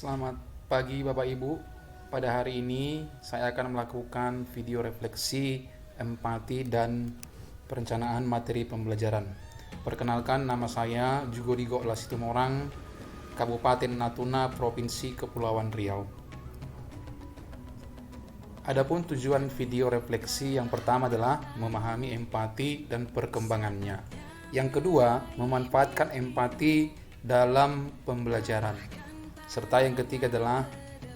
Selamat pagi Bapak Ibu. Pada hari ini saya akan melakukan video refleksi, empati, dan perencanaan materi pembelajaran. Perkenalkan, nama saya Jugodigo Lasitumorang, Kabupaten Natuna, Provinsi Kepulauan Riau. Adapun tujuan video refleksi yang pertama adalah memahami empati dan perkembangannya. Yang kedua, memanfaatkan empati dalam pembelajaran. Serta yang ketiga adalah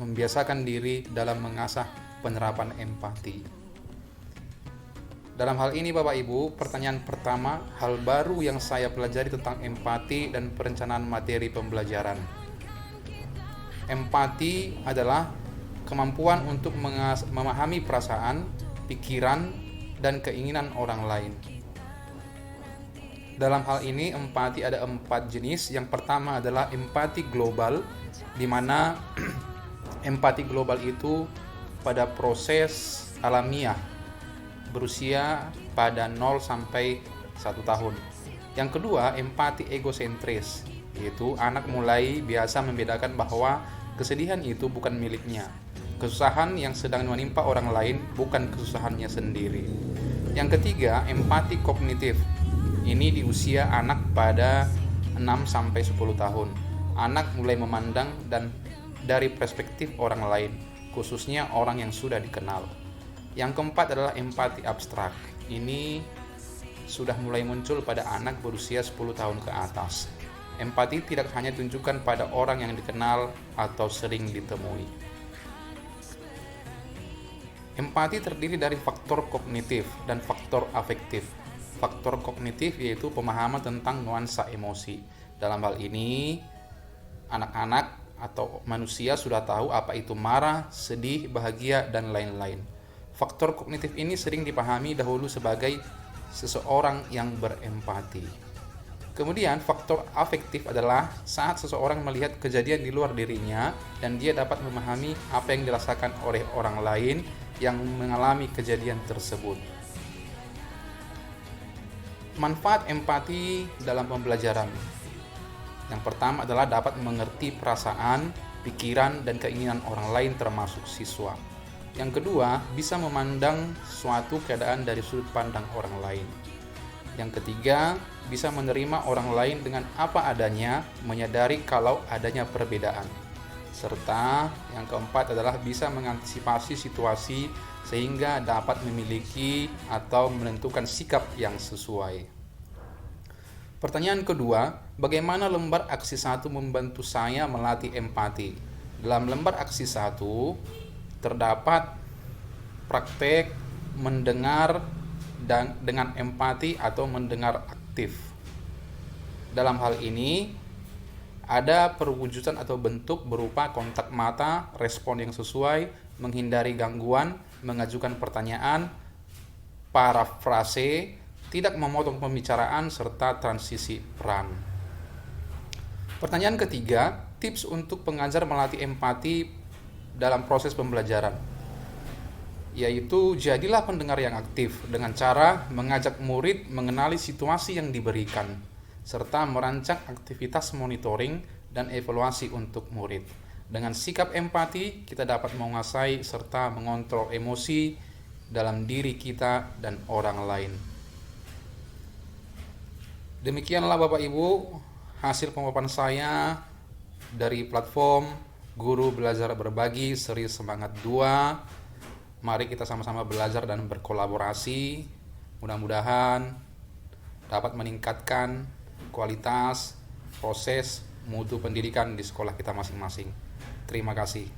membiasakan diri dalam mengasah penerapan empati. Dalam hal ini Bapak Ibu, pertanyaan pertama, hal baru yang saya pelajari tentang empati dan perencanaan materi pembelajaran. Empati adalah kemampuan untuk memahami perasaan, pikiran, dan keinginan orang lain. Dalam hal ini empati ada 4 jenis. Yang pertama adalah empati global, di mana empati global itu pada proses alamiah berusia pada 0 sampai 1 tahun. Yang kedua, empati egosentris, yaitu anak mulai biasa membedakan bahwa kesedihan itu bukan miliknya. Kesusahan yang sedang menimpa orang lain bukan kesusahannya sendiri. Yang ketiga, empati kognitif. Ini di usia anak pada 6 sampai 10 tahun. Anak mulai memandang dan dari perspektif orang lain, khususnya orang yang sudah dikenal. Yang keempat adalah empati abstrak. Ini sudah mulai muncul pada anak berusia 10 tahun ke atas. Empati tidak hanya ditunjukkan pada orang yang dikenal atau sering ditemui. Empati terdiri dari faktor kognitif dan faktor afektif. Faktor kognitif yaitu pemahaman tentang nuansa emosi. Dalam hal ini, anak-anak atau manusia sudah tahu apa itu marah, sedih, bahagia, dan lain-lain. Faktor kognitif ini sering dipahami dahulu sebagai seseorang yang berempati. Kemudian faktor afektif adalah saat seseorang melihat kejadian di luar dirinya dan dia dapat memahami apa yang dirasakan oleh orang lain yang mengalami kejadian tersebut. Manfaat empati dalam pembelajaran. Yang pertama adalah dapat mengerti perasaan, pikiran, dan keinginan orang lain termasuk siswa. Yang kedua, bisa memandang suatu keadaan dari sudut pandang orang lain. Yang ketiga, bisa menerima orang lain dengan apa adanya, menyadari kalau adanya perbedaan. Serta yang keempat adalah bisa mengantisipasi situasi sehingga dapat memiliki atau menentukan sikap yang sesuai. Pertanyaan kedua, bagaimana lembar aksi 1 membantu saya melatih empati? Dalam lembar aksi 1 terdapat praktek mendengar dan dengan empati atau mendengar aktif. Dalam hal ini ada perwujudan atau bentuk berupa kontak mata, respon yang sesuai, menghindari gangguan, mengajukan pertanyaan, parafrase, tidak memotong pembicaraan, serta transisi peran. Pertanyaan ketiga, tips untuk pengajar melatih empati dalam proses pembelajaran, yaitu jadilah pendengar yang aktif dengan cara mengajak murid mengenali situasi yang diberikan, serta merancang aktivitas monitoring dan evaluasi untuk murid. Dengan sikap empati, kita dapat menguasai serta mengontrol emosi dalam diri kita dan orang lain. Demikianlah Bapak Ibu, hasil pemaparan saya dari platform Guru Belajar Berbagi seri Semangat 2. Mari kita sama-sama belajar dan berkolaborasi. Mudah-mudahan dapat meningkatkan kualitas, proses, mutu pendidikan di sekolah kita masing-masing. Terima kasih.